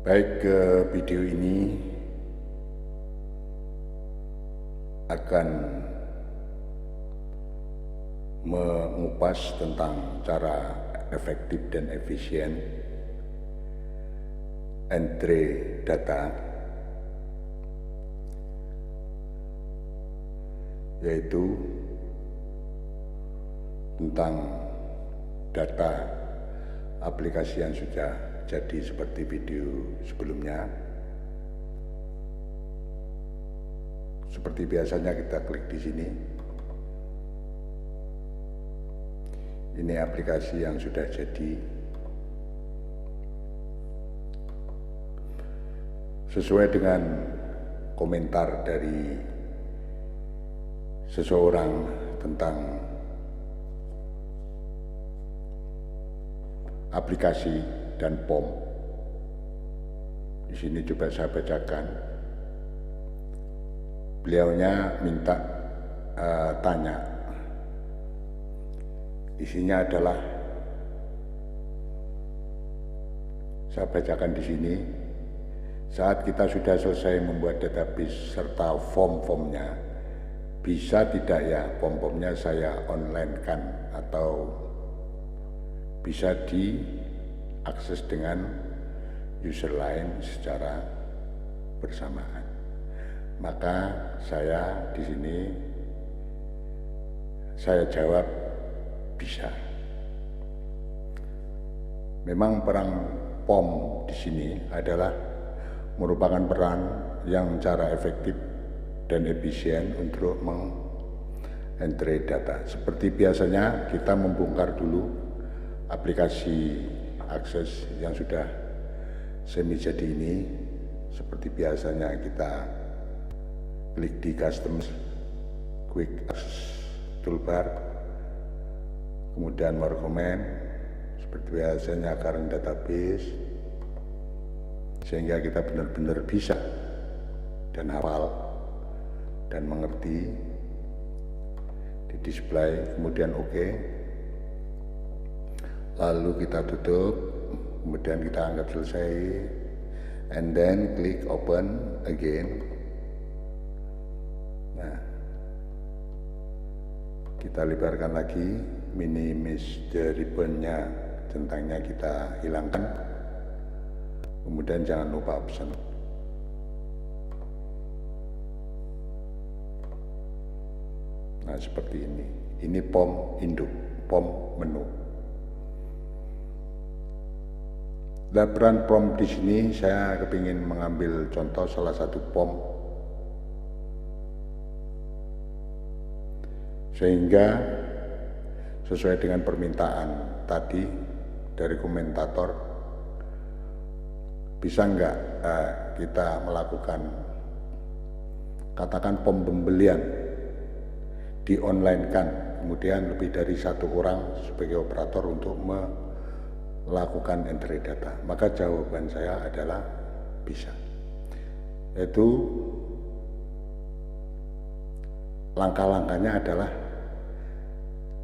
Baik, video ini akan mengupas tentang cara efektif dan efisien entry data, yaitu tentang data aplikasi yang sudah jadi seperti video sebelumnya. Seperti biasanya kita klik di sini. Ini aplikasi yang sudah jadi. Sesuai dengan komentar dari seseorang tentang aplikasi dan POM. Di sini coba saya bacakan. Beliaunya minta tanya. Isinya adalah, saya bacakan di sini. Saat kita sudah selesai membuat database serta form-formnya, bisa tidak ya form-formnya saya online kan, atau bisa diakses dengan user lain secara bersamaan. Maka saya di sini saya jawab bisa. Memang peran POM di sini adalah merupakan peran yang cara efektif dan efisien untuk meng-entry data. Seperti biasanya kita membongkar dulu aplikasi akses yang sudah semi jadi ini. Seperti biasanya kita klik di custom quick access toolbar, kemudian more comment, seperti biasanya current database, sehingga kita benar-benar bisa dan hafal dan mengerti. Di display, kemudian oke, lalu kita tutup, kemudian kita anggap selesai, and then klik open again. Nah, kita lebarkan lagi, minimize the ribbon-nya, centangnya kita hilangkan, kemudian jangan lupa option. Nah, seperti ini POM induk, POM menu. Peran POM di sini saya kepingin mengambil contoh salah satu POM, sehingga sesuai dengan permintaan tadi dari komentator, bisa enggak kita melakukan katakan POM pembelian di online kan, kemudian lebih dari satu orang sebagai operator untuk melakukan entry data. Maka jawaban saya adalah bisa. Yaitu langkah-langkahnya adalah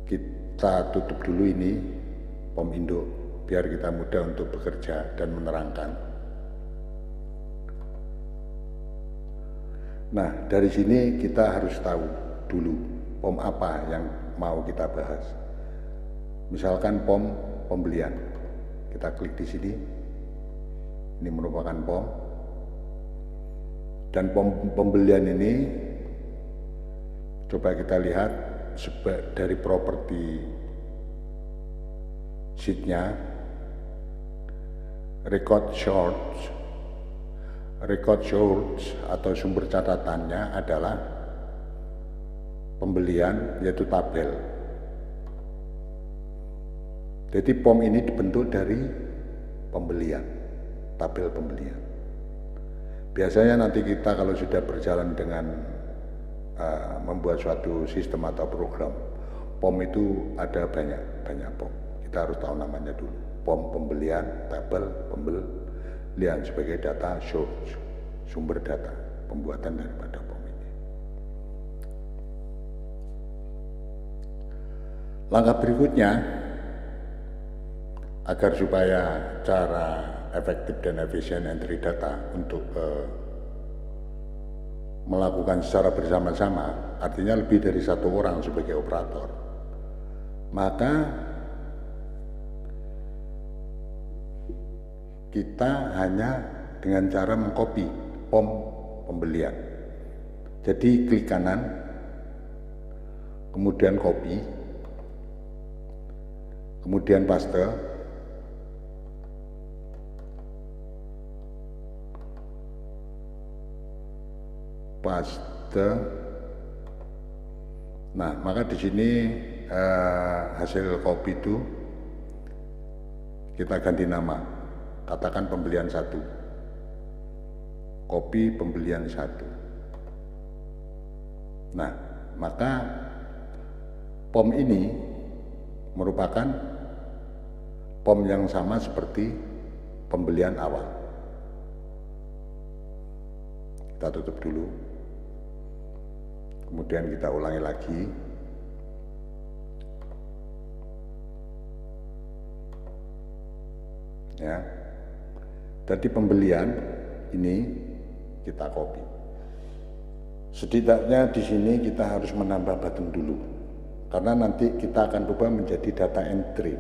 kita tutup dulu ini POM induk biar kita mudah untuk bekerja dan menerangkan. Nah, dari sini kita harus tahu dulu POM apa yang mau kita bahas. Misalkan POM pembelian, kita klik di sini. Ini merupakan POM, dan POM pembelian ini coba kita lihat dari properti sheet-nya, record source atau sumber catatannya adalah pembelian, yaitu tabel. Jadi POM ini dibentuk dari pembelian, tabel pembelian. Biasanya nanti kita kalau sudah berjalan dengan membuat suatu sistem atau program, POM itu ada banyak POM. Kita harus tahu namanya dulu. POM pembelian, tabel pembelian sebagai data source, sumber data pembuatan daripada POM ini. Langkah berikutnya, agar supaya cara efektif dan efisien entry data untuk melakukan secara bersama-sama, artinya lebih dari satu orang sebagai operator, maka kita hanya dengan cara mengcopy POM pembelian. Jadi klik kanan, kemudian copy, kemudian paste, nah maka di sini hasil copy itu kita ganti nama, katakan pembelian 1, copy pembelian 1. Nah maka POM ini merupakan POM yang sama seperti pembelian awal. Kita tutup dulu, kemudian kita ulangi lagi. Ya, jadi pembelian ini kita copy. Setidaknya di sini kita harus menambah button dulu, karena nanti kita akan rubah menjadi data entry.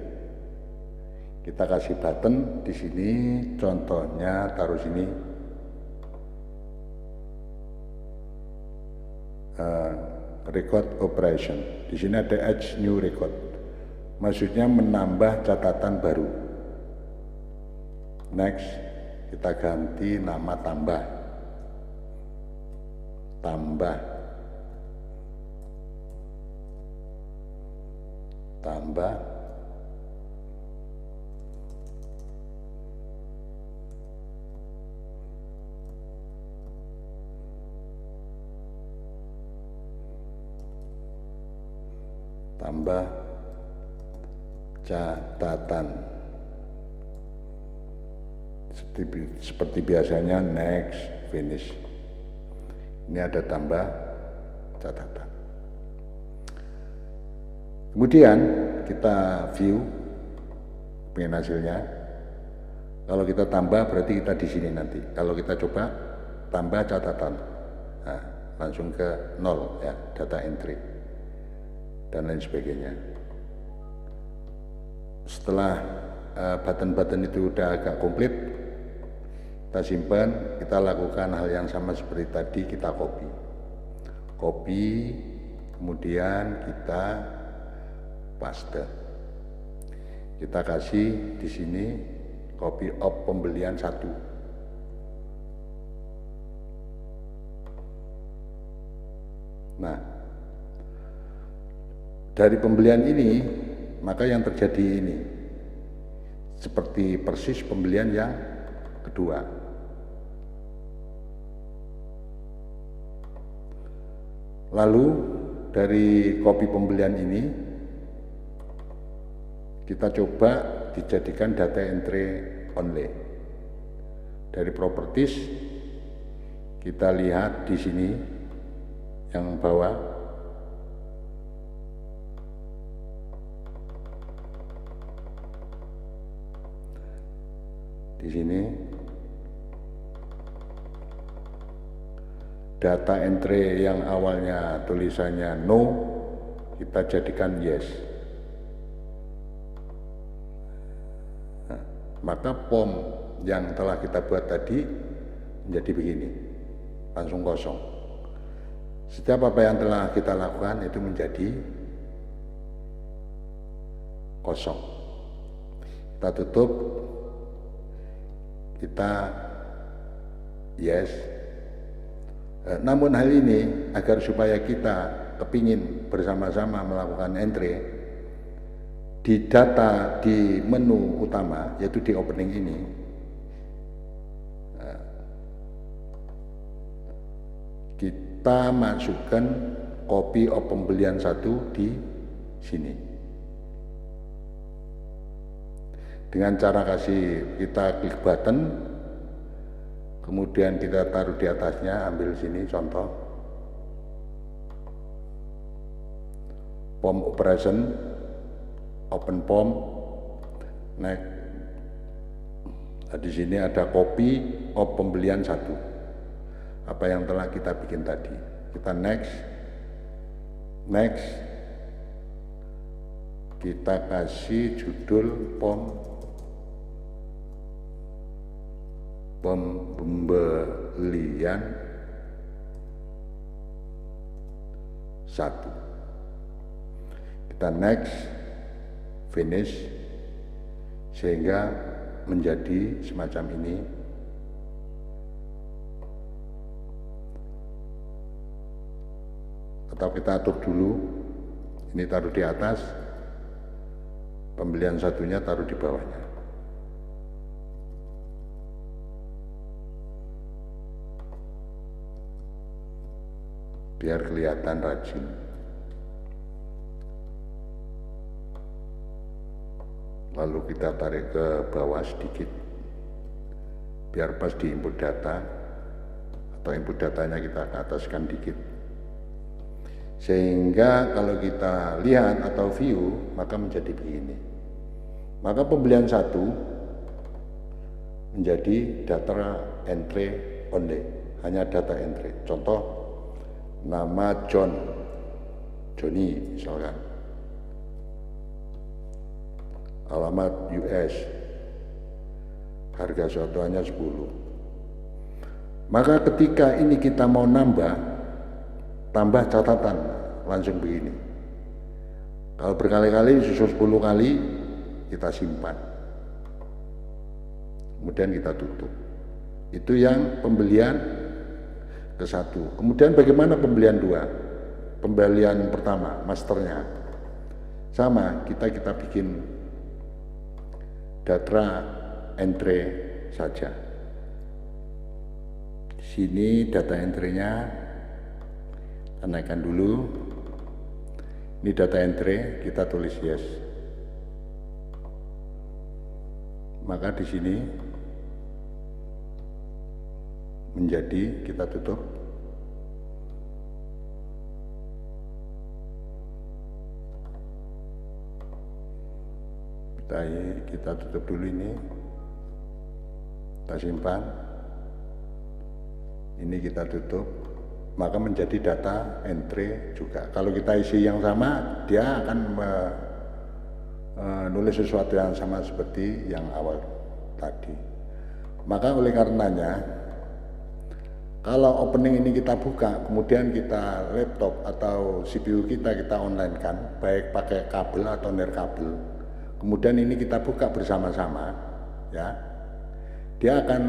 Kita kasih button di sini, contohnya taruh sini. Record operation. Di sini ada add new record. Maksudnya menambah catatan baru. Next, kita ganti nama tambah. Tambah. Tambah. Tambah catatan. Seperti biasanya next, finish. Ini ada tambah catatan. Kemudian kita view pengen hasilnya. Kalau kita tambah berarti kita di sini nanti. Kalau kita coba tambah catatan, nah, langsung ke 0 ya, data entry dan lain sebagainya. Setelah button-button itu udah agak komplit, kita simpan, kita lakukan hal yang sama seperti tadi, kita copy, kemudian kita paste. Kita kasih di sini copy of pembelian 1. Nah, dari pembelian ini, maka yang terjadi ini seperti persis pembelian yang kedua. Lalu dari copy pembelian ini kita coba dijadikan data entry only. Dari properties kita lihat di sini yang bawah. Di sini data entry yang awalnya tulisannya no, kita jadikan yes. Nah, maka POM yang telah kita buat tadi menjadi begini, langsung kosong. Setiap apa yang telah kita lakukan itu menjadi kosong. Kita tutup, kita yes. Namun hal ini agar supaya kita kepingin bersama-sama melakukan entry di data di menu utama, yaitu di opening ini, kita masukkan copy of pembelian 1 di sini. Dengan cara kita klik button, kemudian kita taruh di atasnya, ambil sini contoh POM operation, open POM, next, Nah, di sini ada copy of pembelian 1. Apa yang telah kita bikin tadi. Kita next. Kita kasih judul pembelian 1. Kita next, finish, sehingga menjadi semacam ini. Atau kita atur dulu, ini taruh di atas, pembelian 1-nya taruh di bawahnya. Biar kelihatan rajin. Lalu kita tarik ke bawah sedikit, biar pas di input data, atau input datanya kita ke ataskan dikit. Sehingga kalau kita lihat atau view, maka menjadi begini. Maka pembelian 1 menjadi data entry only, hanya data entry. Contoh, nama Johnny misalkan, alamat US, harga satuannya 10. Maka ketika ini kita mau tambah catatan, langsung begini. Kalau berkali-kali, susul 10 kali, kita simpan. Kemudian kita tutup. Itu yang pembelian ke-1. Kemudian bagaimana pembelian 2? Pembelian pertama, masternya. Sama, kita bikin data entry saja. Di sini data entry-nya kita naikkan dulu. Ini data entry, kita tulis yes. Maka di sini menjadi, kita tutup. Kita tutup dulu ini, kita simpan, ini kita tutup, maka menjadi data entry juga. Kalau kita isi yang sama, dia akan menulis sesuatu yang sama seperti yang awal tadi. Maka oleh karenanya, kalau opening ini kita buka, kemudian kita laptop atau CPU kita online kan, baik pakai kabel atau nirkabel, kemudian ini kita buka bersama-sama, ya, dia akan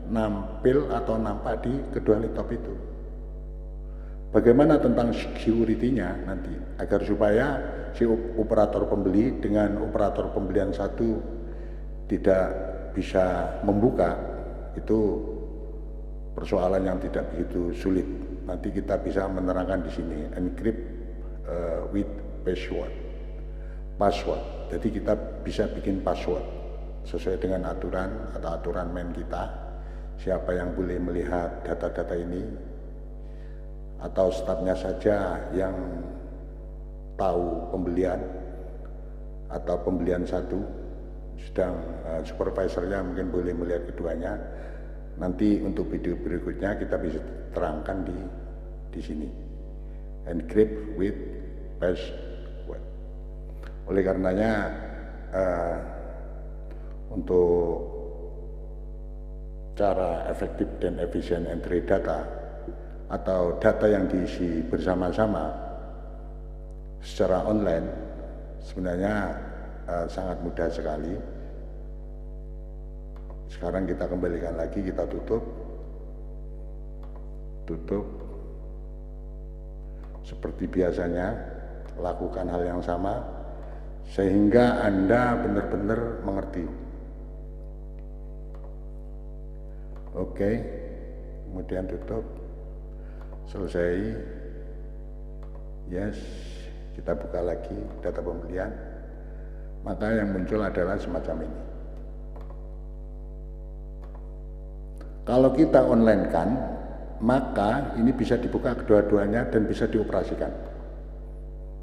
nampil atau nampak di kedua laptop itu. Bagaimana tentang security-nya nanti, agar supaya si operator pembeli dengan operator pembelian 1 tidak bisa membuka, itu persoalan yang tidak begitu sulit. Nanti kita bisa menerangkan di sini, encrypt with password. Jadi kita bisa bikin password sesuai dengan aturan atau aturan main kita, siapa yang boleh melihat data-data ini, atau stafnya saja yang tahu pembelian, atau pembelian 1, sedang supervisornya mungkin boleh melihat keduanya. Nanti untuk video berikutnya kita bisa terangkan di sini, encrypt with password. Oleh karenanya untuk cara efektif dan efisien entry data atau data yang diisi bersama-sama secara online sebenarnya sangat mudah sekali. Sekarang kita kembalikan lagi, kita tutup seperti biasanya, lakukan hal yang sama sehingga Anda benar-benar mengerti. Oke, kemudian tutup, selesai, yes, kita buka lagi data pembelian, maka yang muncul adalah semacam ini. Kalau kita online kan, maka ini bisa dibuka kedua-duanya dan bisa dioperasikan.